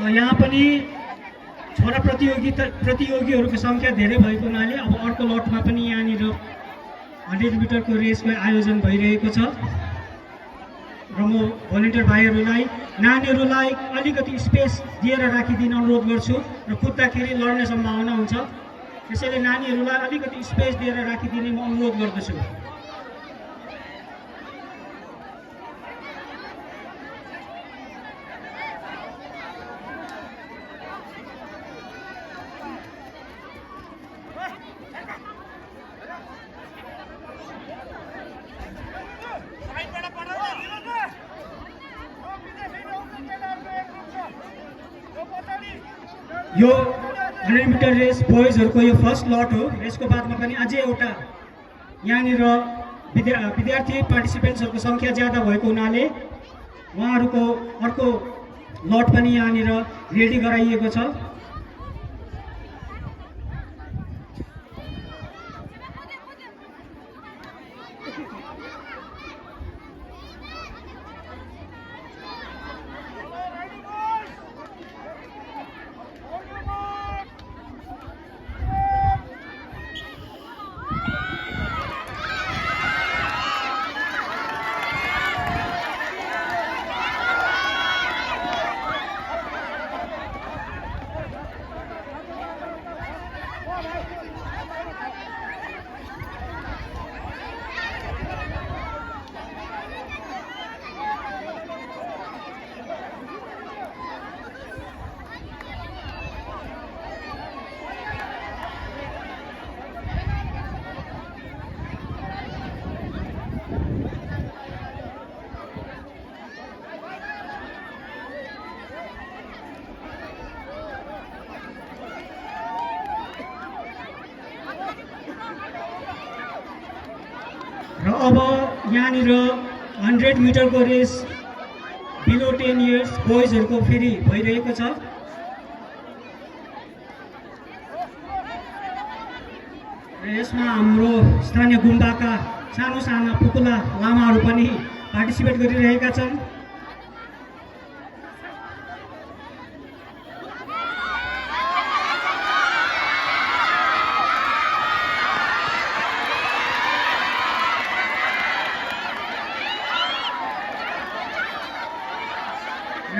यहाँ पनि छोरा प्रतियोगीहरूको सङ्ख्या धेरै भएको हुनाले अब अर्को लटमा पनि यहाँनिर 100 मिटरको रेसको आयोजन भइरहेको छ र म भलिन्टियर भाइहरूलाई नानीहरूलाई अलिकति स्पेस दिएर राखिदिन अनुरोध गर्छु र कुद्दाखेरि लड्ने सम्भावना हुन्छ, त्यसैले नानीहरूलाई अलिकति स्पेस दिएर राखिदिने म अनुरोध गर्दछु। यो 100 मिटर रेस बोइजहरूको यो फर्स्ट लट हो। रेसको बादमा पनि अझै एउटा यहाँनिर विद्यार्थी पार्टिसिपेन्ट्सहरूको सङ्ख्या ज्यादा भएको हुनाले उहाँहरूको अर्को लट पनि यहाँनिर रेडी गराइएको छ। र अब यहाँनिर 100 मिटरको रेस बिलो 10 इयर्स बोइजहरूको फेरि भइरहेको छ। र यसमा हाम्रो स्थानीय गुम्बाका साना पुकुला लामाहरू पनि पार्टिसिपेट गरिरहेका छन्।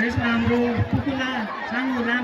यसमा हाम्रो पुकुला सानो लामा